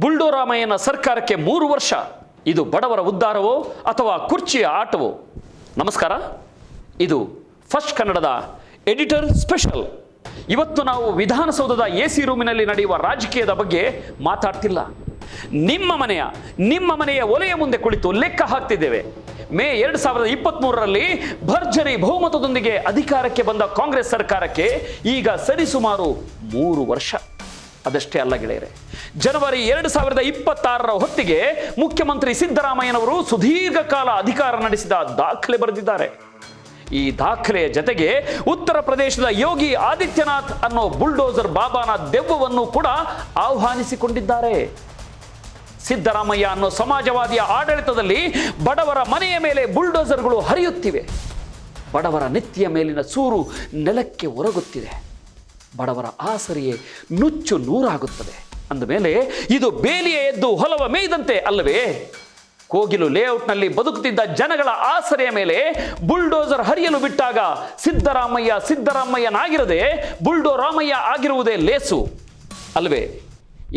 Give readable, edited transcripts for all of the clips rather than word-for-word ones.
ಬುಲ್ಡೋರಾಮಯ್ಯನ ಸರ್ಕಾರಕ್ಕೆ 3 ವರ್ಷ. ಇದು ಬಡವರ ಉದ್ಧಾರವೋ ಅಥವಾ ಕುರ್ಚಿಯ ಆಟವೋ? ನಮಸ್ಕಾರ, ಇದು ಫಸ್ಟ್ ಕನ್ನಡದ ಎಡಿಟರ್ ಸ್ಪೆಷಲ್. ಇವತ್ತು ನಾವು ವಿಧಾನಸೌಧದ AC ರೂಮಿನಲ್ಲಿ ನಡೆಯುವ ರಾಜಕೀಯದ ಬಗ್ಗೆ ಮಾತಾಡ್ತಿಲ್ಲ. ನಿಮ್ಮ ಮನೆಯ ಒಲೆಯ ಮುಂದೆ ಕುಳಿತು ಲೆಕ್ಕ ಹಾಕ್ತಿದ್ದೇವೆ. ಮೇ 2023ರಲ್ಲಿ ಭರ್ಜರಿ ಬಹುಮತದೊಂದಿಗೆ ಅಧಿಕಾರಕ್ಕೆ ಬಂದ ಕಾಂಗ್ರೆಸ್ ಸರ್ಕಾರಕ್ಕೆ ಈಗ ಸರಿಸುಮಾರು 3 ವರ್ಷ. ಅದಷ್ಟೇ ಅಲ್ಲ ಗೆಳೆಯರೆ, ಜನವರಿ 2026ರ ಹೊತ್ತಿಗೆ ಮುಖ್ಯಮಂತ್ರಿ ಸಿದ್ದರಾಮಯ್ಯನವರು ಸುದೀರ್ಘ ಕಾಲ ಅಧಿಕಾರ ನಡೆಸಿದ ದಾಖಲೆ ಬರೆದಿದ್ದಾರೆ. ಈ ದಾಖಲೆಯ ಜತೆಗೆ ಉತ್ತರ ಪ್ರದೇಶದ ಯೋಗಿ ಆದಿತ್ಯನಾಥ್ ಅನ್ನೋ ಬುಲ್ಡೋಸರ್ ಬಾಬಾನ ದೆವ್ವವನ್ನು ಕೂಡ ಆಹ್ವಾನಿಸಿಕೊಂಡಿದ್ದಾರೆ. ಸಿದ್ದರಾಮಯ್ಯ ಅನ್ನೋ ಸಮಾಜವಾದಿಯ ಆಡಳಿತದಲ್ಲಿ ಬಡವರ ಮನೆಯ ಮೇಲೆ ಬುಲ್ಡೋಸರ್ಗಳು ಹರಿಯುತ್ತಿವೆ. ಬಡವರ ನೆತ್ತಿಯ ಮೇಲಿನ ಸೂರು ನೆಲಕ್ಕೆ ಒರಗುತ್ತಿದೆ. ಬಡವರ ಆಸರೆಯೇ ನುಚ್ಚು ನೂರಾಗುತ್ತದೆ. ಅಂದಮೇಲೆ ಇದು ಬೇಲಿಯ ಎದ್ದು ಹೊಲವ ಮೇಯ್ದಂತೆ ಅಲ್ಲವೇ? ಕೋಗಿಲು ಲೇಔಟ್ನಲ್ಲಿ ಬದುಕುತ್ತಿದ್ದ ಜನಗಳ ಆಸರೆಯ ಮೇಲೆ ಬುಲ್ಡೋಸರ್ ಹರಿಯಲು ಬಿಟ್ಟಾಗ ಸಿದ್ದರಾಮಯ್ಯನಾಗಿರದೆ ಬುಲ್ಡೋರಾಮಯ್ಯ ಆಗಿರುವುದೇ ಲೇಸು ಅಲ್ವೇ?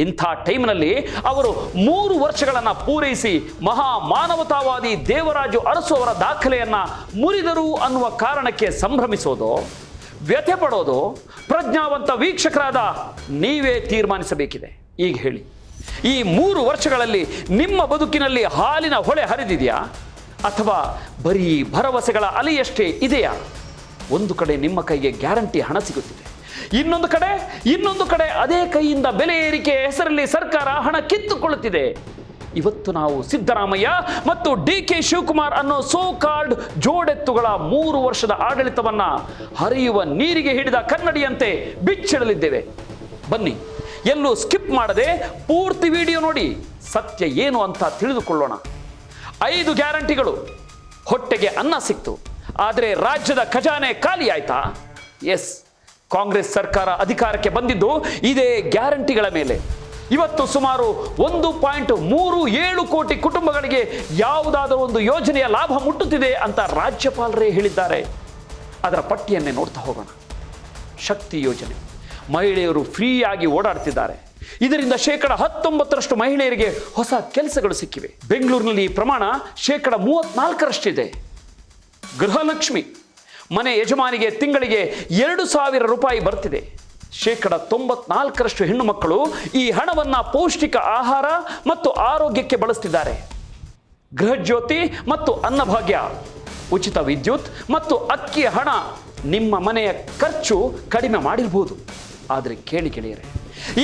ಇಂಥ ಟೈಮ್ನಲ್ಲಿ ಅವರು 3 ವರ್ಷಗಳನ್ನು ಪೂರೈಸಿ ಮಹಾ ಮಾನವತಾವಾದಿ ದೇವರಾಜು ಅರಸು ಅವರ ದಾಖಲೆಯನ್ನ ಮುರಿದರು ಅನ್ನುವ ಕಾರಣಕ್ಕೆ ಸಂಭ್ರಮಿಸೋದು, ವ್ಯಥೆ ಪಡೋದು ಪ್ರಜ್ಞಾವಂತ ವೀಕ್ಷಕರಾದ ನೀವೇ ತೀರ್ಮಾನಿಸಬೇಕಿದೆ. ಈಗ ಹೇಳಿ, ಈ 3 ವರ್ಷಗಳಲ್ಲಿ ನಿಮ್ಮ ಬದುಕಿನಲ್ಲಿ ಹಾಲಿನ ಹೊಳೆ ಹರಿದಿದೆಯಾ ಅಥವಾ ಬರೀ ಭರವಸೆಗಳ ಅಲೆಯಷ್ಟೇ ಇದೆಯಾ? ಒಂದು ಕಡೆ ನಿಮ್ಮ ಕೈಗೆ ಗ್ಯಾರಂಟಿ ಹಣ ಸಿಗುತ್ತಿದೆ, ಇನ್ನೊಂದು ಕಡೆ ಅದೇ ಕೈಯಿಂದ ಬೆಲೆ ಏರಿಕೆ ಹೆಸರಲ್ಲಿ ಸರ್ಕಾರ ಹಣ ಕಿತ್ತುಕೊಳ್ಳುತ್ತಿದೆ. ಇವತ್ತು ನಾವು ಸಿದ್ದರಾಮಯ್ಯ ಮತ್ತು DK ಶಿವಕುಮಾರ್ ಅನ್ನೋ ಸೋ ಕಾಲ್ಡ್ ಜೋಡೆತ್ತುಗಳ 3 ವರ್ಷದ ಆಡಳಿತವನ್ನ ಹರಿಯುವ ನೀರಿಗೆ ಹಿಡಿದ ಕನ್ನಡಿಯಂತೆ ಬಿಚ್ಚಿಡಲಿದ್ದೇವೆ. ಬನ್ನಿ, ಎಲ್ಲೂ ಸ್ಕಿಪ್ ಮಾಡದೆ ಪೂರ್ತಿ ವಿಡಿಯೋ ನೋಡಿ ಸತ್ಯ ಏನು ಅಂತ ತಿಳಿದುಕೊಳ್ಳೋಣ. 5 ಗ್ಯಾರಂಟಿಗಳು. ಹೊಟ್ಟೆಗೆ ಅನ್ನ ಸಿಕ್ತು, ಆದರೆ ರಾಜ್ಯದ ಖಜಾನೆ ಖಾಲಿ ಆಯ್ತಾ? ಎಸ್, ಕಾಂಗ್ರೆಸ್ ಸರ್ಕಾರ ಅಧಿಕಾರಕ್ಕೆ ಬಂದಿದ್ದು ಇದೇ ಗ್ಯಾರಂಟಿಗಳ ಮೇಲೆ. ಇವತ್ತು ಸುಮಾರು 1.37 ಕೋಟಿ ಕುಟುಂಬಗಳಿಗೆ ಯಾವುದಾದರೂ ಒಂದು ಯೋಜನೆಯ ಲಾಭ ಮುಟ್ಟುತ್ತಿದೆ ಅಂತ ರಾಜ್ಯಪಾಲರೇ ಹೇಳಿದ್ದಾರೆ. ಅದರ ಪಟ್ಟಿಯನ್ನೇ ನೋಡ್ತಾ ಹೋಗೋಣ. ಶಕ್ತಿ ಯೋಜನೆ, ಮಹಿಳೆಯರು ಫ್ರೀಯಾಗಿ ಓಡಾಡ್ತಿದ್ದಾರೆ. ಇದರಿಂದ 19% ಮಹಿಳೆಯರಿಗೆ ಹೊಸ ಕೆಲಸಗಳು ಸಿಕ್ಕಿವೆ. ಬೆಂಗಳೂರಿನಲ್ಲಿ ಈ ಪ್ರಮಾಣ 34%. ಗೃಹಲಕ್ಷ್ಮಿ, ಮನೆ ಯಜಮಾನಿಗೆ ತಿಂಗಳಿಗೆ 2,000 ರೂಪಾಯಿ ಬರ್ತಿದೆ. 94% ಹೆಣ್ಣು ಮಕ್ಕಳು ಈ ಹಣವನ್ನು ಪೌಷ್ಟಿಕ ಆಹಾರ ಮತ್ತು ಆರೋಗ್ಯಕ್ಕೆ ಬಳಸ್ತಿದ್ದಾರೆ. ಗೃಹಜ್ಯೋತಿ ಮತ್ತು ಅನ್ನಭಾಗ್ಯ, ಉಚಿತ ವಿದ್ಯುತ್ ಮತ್ತು ಅಕ್ಕಿಯ ಹಣ ನಿಮ್ಮ ಮನೆಯ ಖರ್ಚು ಕಡಿಮೆ ಮಾಡಿರಬಹುದು. ಆದರೆ ಕೇಳಿ ಗೆಳೆಯರೆ,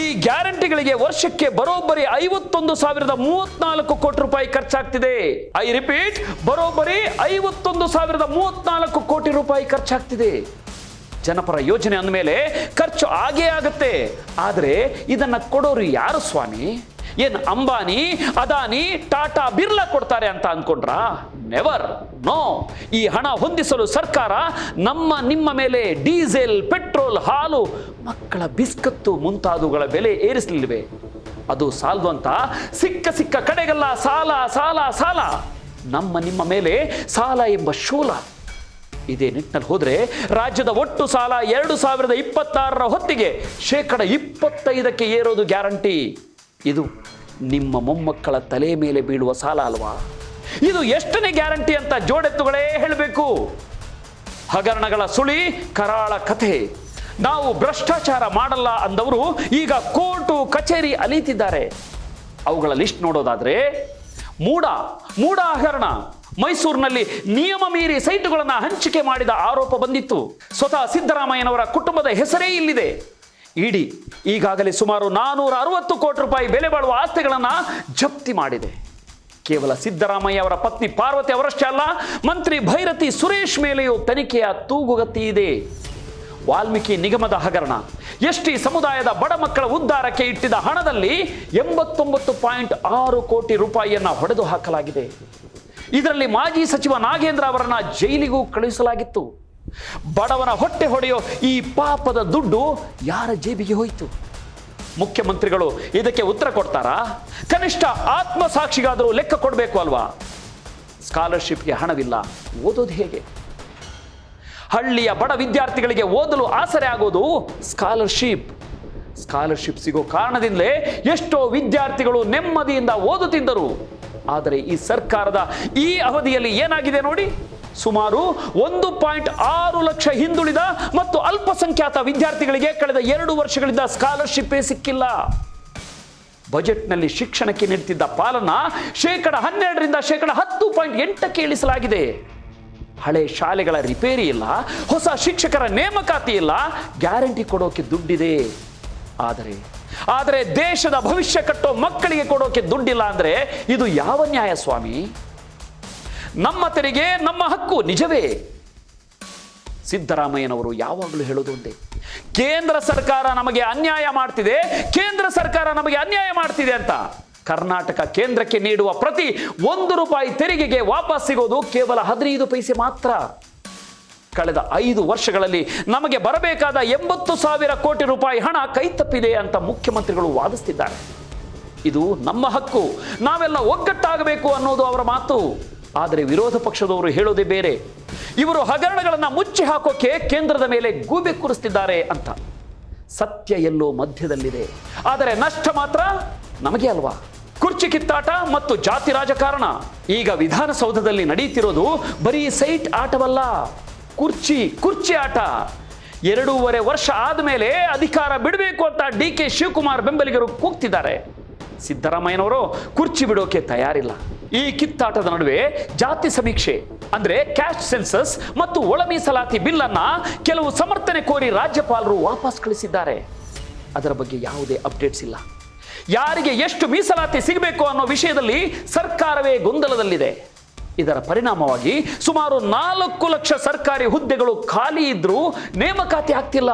ಈ ಗ್ಯಾರಂಟಿಗಳಿಗೆ ವರ್ಷಕ್ಕೆ ಬರೋಬ್ಬರಿ 51,034 ಕೋಟಿ ರೂಪಾಯಿ ಖರ್ಚಾಗ್ತಿದೆ. ಐ ರಿಪೀಟ್, ಬರೋಬ್ಬರಿ 51,034 ಕೋಟಿ ರೂಪಾಯಿ ಖರ್ಚಾಗ್ತಿದೆ. ಜನಪರ ಯೋಜನೆ ಅಂದಮೇಲೆ ಖರ್ಚು ಆಗೇ ಆಗುತ್ತೆ. ಆದರೆ ಇದನ್ನ ಕೊಡೋರು ಯಾರು ಸ್ವಾಮಿ? ಏನು ಅಂಬಾನಿ, ಅದಾನಿ, ಟಾಟಾ, ಬಿರ್ಲಾ ಕೊಡ್ತಾರೆ ಅಂತ ಅನ್ಕೊಂಡ್ರಾ? Never, no. ಈ ಹಣ ಹೊಂದಿಸಲು ಸರ್ಕಾರ ನಿಮ್ಮ ಮೇಲೆ ಡೀಸೆಲ್, ಪೆಟ್ರೋಲ್, ಹಾಲು, ಮಕ್ಕಳ ಬಿಸ್ಕತ್ತು ಮುಂತಾದವುಗಳ ಬೆಲೆ ಏರಿಸಲಿಲ್ವೇ? ಅದು ಸಾಲದು ಅಂತ ಸಿಕ್ಕ ಕಡೆಗೆಲ್ಲ ಸಾಲ. ನಿಮ್ಮ ಮೇಲೆ ಸಾಲ ಎಂಬ ಶೂಲ. ಇದೇ ನಿಟ್ಟಿನಲ್ಲಿ ಹೋದರೆ ರಾಜ್ಯದ ಒಟ್ಟು ಸಾಲ 2026ರ ಹೊತ್ತಿಗೆ 25% ಏರೋದು ಗ್ಯಾರಂಟಿ. ಇದು ನಿಮ್ಮ ಮೊಮ್ಮಕ್ಕಳ ತಲೆ ಮೇಲೆ ಬೀಳುವ ಸಾಲ ಅಲ್ವಾ? ಇದು ಎಷ್ಟನೇ ಗ್ಯಾರಂಟಿ ಅಂತ ಜೋಡೆತ್ತುಗಳೇ ಹೇಳಬೇಕು. ಹಗರಣಗಳ ಸುಳಿ ಕರಾಳ ಕಥೆ. ನಾವು ಭ್ರಷ್ಟಾಚಾರ ಮಾಡಲ್ಲ ಅಂದವರು ಈಗ ಕೋರ್ಟು ಕಚೇರಿ ಅಲೀತಿದ್ದಾರೆ. ಅವುಗಳ ಲಿಸ್ಟ್ ನೋಡೋದಾದ್ರೆ, ಮೂಡ ಹಗರಣ. ಮೈಸೂರಿನಲ್ಲಿ ನಿಯಮ ಮೀರಿ ಸೈಟುಗಳನ್ನು ಹಂಚಿಕೆ ಮಾಡಿದ ಆರೋಪ ಬಂದಿತ್ತು. ಸ್ವತಃ ಸಿದ್ದರಾಮಯ್ಯನವರ ಕುಟುಂಬದ ಹೆಸರೇ ಇಲ್ಲಿದೆ. ಇಡಿ ಈಗಾಗಲೇ ಸುಮಾರು 460 ಕೋಟಿ ರೂಪಾಯಿ ಬೆಲೆ ಬಾಳುವ ಆಸ್ತಿಗಳನ್ನು ಜಪ್ತಿ ಮಾಡಿದೆ. ಕೇವಲ ಸಿದ್ದರಾಮಯ್ಯ ಅವರ ಪತ್ನಿ ಪಾರ್ವತಿ ಅವರಷ್ಟೇ ಅಲ್ಲ, ಮಂತ್ರಿ ಭೈರತಿ ಸುರೇಶ್ ಮೇಲೆಯೂ ತನಿಖೆಯ ತೂಗುಗತಿ ಇದೆ. ವಾಲ್ಮೀಕಿ ನಿಗಮದ ಹಗರಣ. ST ಸಮುದಾಯದ ಬಡ ಮಕ್ಕಳ ಉದ್ಧಾರಕ್ಕೆ ಇಟ್ಟಿದ್ದ ಹಣದಲ್ಲಿ 89.6 ಕೋಟಿ ರೂಪಾಯಿಯನ್ನ ಹೊಡೆದು ಹಾಕಲಾಗಿದೆ. ಇದರಲ್ಲಿ ಮಾಜಿ ಸಚಿವ ನಾಗೇಂದ್ರ ಅವರನ್ನ ಜೈಲಿಗೂ ಕಳುಹಿಸಲಾಗಿತ್ತು. ಬಡವನ ಹೊಟ್ಟೆ ಹೊಡೆಯೋ ಈ ಪಾಪದ ದುಡ್ಡು ಯಾರ ಜೇಬಿಗೆ ಹೋಯಿತು? ಮುಖ್ಯಮಂತ್ರಿಗಳು ಇದಕ್ಕೆ ಉತ್ತರ ಕೊಡ್ತಾರಾ? ಕನಿಷ್ಠ ಆತ್ಮಸಾಕ್ಷಿಗಾದರೂ ಲೆಕ್ಕ ಕೊಡಬೇಕು ಅಲ್ವಾ? ಸ್ಕಾಲರ್ಶಿಪ್ಗೆ ಹಣವಿಲ್ಲ, ಓದೋದು ಹೇಗೆ? ಹಳ್ಳಿಯ ಬಡ ವಿದ್ಯಾರ್ಥಿಗಳಿಗೆ ಓದಲು ಆಸರೆ ಆಗೋದು ಸ್ಕಾಲರ್ಶಿಪ್. ಸ್ಕಾಲರ್ಶಿಪ್ ಸಿಗೋ ಕಾರಣದಿಂದಲೇ ಎಷ್ಟೋ ವಿದ್ಯಾರ್ಥಿಗಳು ನೆಮ್ಮದಿಯಿಂದ ಓದುತ್ತಿದ್ದರು. ಆದರೆ ಈ ಸರ್ಕಾರದ ಈ ಅವಧಿಯಲ್ಲಿ ಏನಾಗಿದೆ ನೋಡಿ, ಸುಮಾರು 1.6 ಲಕ್ಷ ಹಿಂದುಳಿದ ಮತ್ತು ಅಲ್ಪಸಂಖ್ಯಾತ ವಿದ್ಯಾರ್ಥಿಗಳಿಗೆ ಕಳೆದ 2 ವರ್ಷಗಳಿಂದ ಸ್ಕಾಲರ್ಶಿಪ್ಪೇ ಸಿಕ್ಕಿಲ್ಲ. ಬಜೆಟ್ನಲ್ಲಿ ಶಿಕ್ಷಣಕ್ಕೆ ನೀಡುತ್ತಿದ್ದ ಪಾಲನ್ನ 12% 10.8% ಇಳಿಸಲಾಗಿದೆ. ಹಳೆ ಶಾಲೆಗಳ ರಿಪೇರಿ ಇಲ್ಲ, ಹೊಸ ಶಿಕ್ಷಕರ ನೇಮಕಾತಿ ಇಲ್ಲ, ಗ್ಯಾರಂಟಿ ಕೊಡೋಕೆ ದುಡ್ಡಿದೆ. ಆದರೆ ದೇಶದ ಭವಿಷ್ಯ ಕಟ್ಟೋ ಮಕ್ಕಳಿಗೆ ಕೊಡೋಕೆ ದುಡ್ಡಿಲ್ಲ ಅಂದ್ರೆ ಇದು ಯಾವ ನ್ಯಾಯ ಸ್ವಾಮಿ? ನಮ್ಮ ತೆರಿಗೆ ನಮ್ಮ ಹಕ್ಕು, ನಿಜವೇ. ಸಿದ್ದರಾಮಯ್ಯನವರು ಯಾವಾಗಲೂ ಹೇಳೋದು ಒಂದೇ, ಕೇಂದ್ರ ಸರ್ಕಾರ ನಮಗೆ ಅನ್ಯಾಯ ಮಾಡ್ತಿದೆ, ಕೇಂದ್ರ ಸರ್ಕಾರ ನಮಗೆ ಅನ್ಯಾಯ ಮಾಡ್ತಿದೆ ಅಂತ. ಕರ್ನಾಟಕ ಕೇಂದ್ರಕ್ಕೆ ನೀಡುವ ಪ್ರತಿ 1 ರೂಪಾಯಿ ತೆರಿಗೆಗೆ ವಾಪಸ್ ಸಿಗೋದು ಕೇವಲ 15 ಪೈಸೆ ಮಾತ್ರ. ಕಳೆದ 5 ವರ್ಷಗಳಲ್ಲಿ ನಮಗೆ ಬರಬೇಕಾದ 80,000 ಕೋಟಿ ರೂಪಾಯಿ ಹಣ ಕೈತಪ್ಪಿದೆ ಅಂತ ಮುಖ್ಯಮಂತ್ರಿಗಳು ವಾದಿಸ್ತಿದ್ದಾರೆ. ಇದು ನಮ್ಮ ಹಕ್ಕು, ನಾವೆಲ್ಲ ಒಗ್ಗಟ್ಟಾಗಬೇಕು ಅನ್ನೋದು ಅವರ ಮಾತು. ಆದರೆ ವಿರೋಧ ಪಕ್ಷದವರು ಹೇಳೋದೇ ಬೇರೆ. ಇವರು ಹಗರಣಗಳನ್ನು ಮುಚ್ಚಿ ಹಾಕೋಕೆ ಕೇಂದ್ರದ ಮೇಲೆ ಗೂಬೆ ಕೂರಿಸ್ತಿದ್ದಾರೆ ಅಂತ. ಸತ್ಯ ಎಲ್ಲೋ ಮಧ್ಯದಲ್ಲಿದೆ, ಆದರೆ ನಷ್ಟ ಮಾತ್ರ ನಮಗೆ ಅಲ್ವಾ? ಕುರ್ಚಿ ಕಿತ್ತಾಟ ಮತ್ತು ಜಾತಿ ರಾಜಕಾರಣ ಈಗ ವಿಧಾನಸೌಧದಲ್ಲಿ ನಡೆಯುತ್ತಿರೋದು ಬರೀ ಸೈಟ್ ಆಟವಲ್ಲ, ಕುರ್ಚಿ ಆಟ. 2.5 ವರ್ಷ ಆದಮೇಲೆ ಅಧಿಕಾರ ಬಿಡಬೇಕು ಅಂತ DK ಶಿವಕುಮಾರ್ ಬೆಂಬಲಿಗರು ಕೂಗ್ತಿದ್ದಾರೆ. ಸಿದ್ದರಾಮಯ್ಯನವರು ಕುರ್ಚಿ ಬಿಡೋಕೆ ತಯಾರಿಲ್ಲ. ಈ ಕಿತ್ತಾಟದ ನಡುವೆ ಜಾತಿ ಸಮೀಕ್ಷೆ ಅಂದ್ರೆ ಕ್ಯಾಸ್ಟ್ ಸೆನ್ಸಸ್ ಮತ್ತು ಒಳ ಮೀಸಲಾತಿ ಬಿಲ್ ಅನ್ನ ಕೆಲವು ಸಮರ್ಥನೆ ಕೋರಿ ರಾಜ್ಯಪಾಲರು ವಾಪಸ್ ಕಳಿಸಿದ್ದಾರೆ. ಅದರ ಬಗ್ಗೆ ಯಾವುದೇ ಅಪ್ಡೇಟ್ಸ್ ಇಲ್ಲ. ಯಾರಿಗೆ ಎಷ್ಟು ಮೀಸಲಾತಿ ಸಿಗಬೇಕು ಅನ್ನೋ ವಿಷಯದಲ್ಲಿ ಸರ್ಕಾರವೇ ಗೊಂದಲದಲ್ಲಿದೆ. ಇದರ ಪರಿಣಾಮವಾಗಿ ಸುಮಾರು 4 ಲಕ್ಷ ಸರ್ಕಾರಿ ಹುದ್ದೆಗಳು ಖಾಲಿ ಇದ್ರೂ ನೇಮಕಾತಿ ಆಗ್ತಿಲ್ಲ.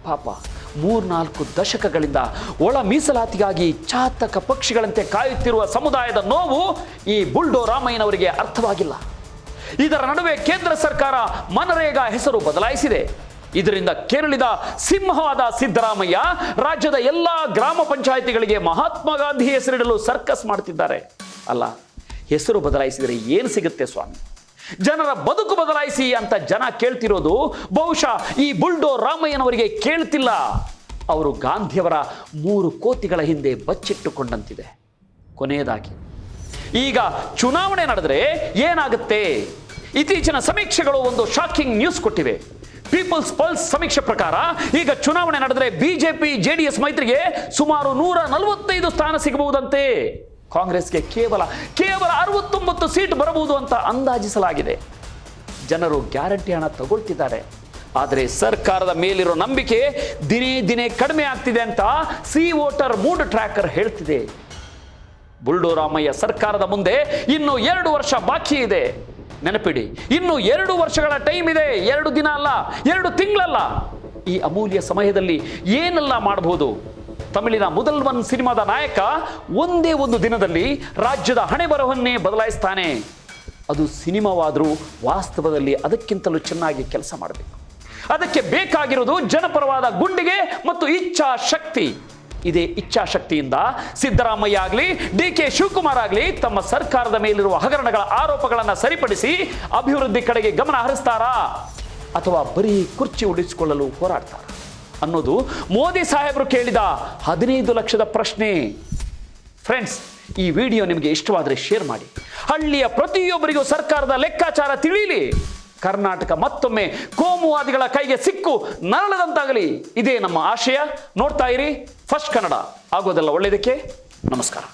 ಪಾಪ 3-4 ದಶಕಗಳಿಂದ ಒಳ ಮೀಸಲಾತಿಗಾಗಿ ಚಾತಕ ಪಕ್ಷಿಗಳಂತೆ ಕಾಯುತ್ತಿರುವ ಸಮುದಾಯದ ನೋವು ಈ ಬುಲ್ಡೋ ರಾಮಯ್ಯನವರಿಗೆ ಅರ್ಥವಾಗಿಲ್ಲ. ಇದರ ನಡುವೆ ಕೇಂದ್ರ ಸರ್ಕಾರ ಮನರೇಗಾ ಹೆಸರು ಬದಲಾಯಿಸಿದೆ. ಇದರಿಂದ ಕೆರಳಿದ ಸಿಂಹವಾದ ಸಿದ್ದರಾಮಯ್ಯ ರಾಜ್ಯದ ಎಲ್ಲ ಗ್ರಾಮ ಪಂಚಾಯಿತಿಗಳಿಗೆ ಮಹಾತ್ಮ ಗಾಂಧಿ ಹೆಸರಿಡಲು ಸರ್ಕಸ್ ಮಾಡ್ತಿದ್ದಾರೆ. ಅಲ್ಲ, ಹೆಸರು ಬದಲಾಯಿಸಿದರೆ ಏನು ಸಿಗುತ್ತೆ ಸ್ವಾಮಿ? ಜನರ ಬದುಕು ಬದಲಾಯಿಸಿ ಅಂತ ಜನ ಕೇಳ್ತಿರೋದು ಬಹುಶಃ ಈ ಬುಲ್ಡೋ ರಾಮಯ್ಯನವರಿಗೆ ಕೇಳ್ತಿಲ್ಲ. ಅವರು ಗಾಂಧಿಯವರ 3 ಕೋತಿಗಳ ಹಿಂದೆ ಬಚ್ಚಿಟ್ಟುಕೊಂಡಂತಿದೆ. ಕೊನೆಯದಾಗಿ ಈಗ ಚುನಾವಣೆ ನಡೆದರೆ ಏನಾಗುತ್ತೆ? ಇತ್ತೀಚಿನ ಸಮೀಕ್ಷೆಗಳು ಒಂದು ಶಾಕಿಂಗ್ ನ್ಯೂಸ್ ಕೊಟ್ಟಿವೆ. ಪೀಪಲ್ಸ್ ಪಲ್ಸ್ ಸಮೀಕ್ಷೆ ಪ್ರಕಾರ ಈಗ ಚುನಾವಣೆ ನಡೆದರೆ ಬಿಜೆಪಿ ಜೆಡಿಎಸ್ ಮೈತ್ರಿಗೆ ಸುಮಾರು 145 ಸ್ಥಾನ ಸಿಗಬಹುದಂತೆ. ಕಾಂಗ್ರೆಸ್ಗೆ ಕೇವಲ 69 ಸೀಟ್ ಬರಬಹುದು ಅಂತ ಅಂದಾಜಿಸಲಾಗಿದೆ. ಜನರು ಗ್ಯಾರಂಟಿ ಹಣ ತಗೊಳ್ತಿದ್ದಾರೆ. ಆದರೆ ಸರ್ಕಾರದ ಮೇಲಿರೋ ನಂಬಿಕೆ ದಿನೇ ಕಡಿಮೆ ಆಗ್ತಿದೆ ಅಂತ ಸಿ ವೋಟರ್ ಮೂಡ್ ಟ್ರ್ಯಾಕರ್ ಹೇಳ್ತಿದೆ. ಬುಲ್ಡೋ ರಾಮಯ್ಯ ಸರ್ಕಾರದ ಮುಂದೆ ಇನ್ನು 2 ವರ್ಷ ಬಾಕಿ ಇದೆ. ನೆನಪಿಡಿ, ಇನ್ನು 2 ವರ್ಷಗಳ ಟೈಮ್ ಇದೆ. 2 ದಿನ ಅಲ್ಲ, 2 ತಿಂಗಳಲ್ಲ. ಈ ಅಮೂಲ್ಯ ಸಮಯದಲ್ಲಿ ಏನೆಲ್ಲ ಮಾಡಬಹುದು? ತಮಿಳಿನ ಮೊದಲ್ವನ್ ಸಿನಿಮಾದ ನಾಯಕ ಒಂದೇ ಒಂದು ದಿನದಲ್ಲಿ ರಾಜ್ಯದ ಹಣೆ ಬರಹನ್ನೇ ಬದಲಾಯಿಸ್ತಾನೆ. ಅದು ಸಿನಿಮಾವಾದರೂ ವಾಸ್ತವದಲ್ಲಿ ಅದಕ್ಕಿಂತಲೂ ಚೆನ್ನಾಗಿ ಕೆಲಸ ಮಾಡಬೇಕು. ಅದಕ್ಕೆ ಬೇಕಾಗಿರೋದು ಜನಪರವಾದ ಗುಂಡಿಗೆ ಮತ್ತು ಇಚ್ಛಾಶಕ್ತಿ. ಇದೇ ಇಚ್ಛಾಶಕ್ತಿಯಿಂದ ಸಿದ್ದರಾಮಯ್ಯ ಆಗಲಿ DK ಶಿವಕುಮಾರ್ ಆಗಲಿ ತಮ್ಮ ಸರ್ಕಾರದ ಮೇಲಿರುವ ಹಗರಣಗಳ ಆರೋಪಗಳನ್ನು ಸರಿಪಡಿಸಿ ಅಭಿವೃದ್ಧಿ ಕಡೆಗೆ ಗಮನ ಹರಿಸ್ತಾರಾ ಅಥವಾ ಬರೀ ಕುರ್ಚಿ ಉಳಿಸಿಕೊಳ್ಳಲು ಹೋರಾಡ್ತಾರಾ ಅನ್ನೋದು ಮೋದಿ ಸಾಹೇಬರು ಕೇಳಿದ 15 ಲಕ್ಷದ ಪ್ರಶ್ನೆ. ಫ್ರೆಂಡ್ಸ್, ಈ ವಿಡಿಯೋ ನಿಮಗೆ ಇಷ್ಟವಾದರೆ ಶೇರ್ ಮಾಡಿ. ಹಳ್ಳಿಯ ಪ್ರತಿಯೊಬ್ಬರಿಗೂ ಸರ್ಕಾರದ ಲೆಕ್ಕಾಚಾರ ತಿಳಿಯಲಿ. ಕರ್ನಾಟಕ ಮತ್ತೊಮ್ಮೆ ಕೋಮುವಾದಿಗಳ ಕೈಗೆ ಸಿಕ್ಕು ನರಳದಂತಾಗಲಿ. ಇದೇ ನಮ್ಮ ಆಶಯ. ನೋಡ್ತಾ ಇರಿ ಫಸ್ಟ್ ಕನ್ನಡ. ಆಗೋದೆಲ್ಲ ಒಳ್ಳೆಯದಕ್ಕೆ. ನಮಸ್ಕಾರ.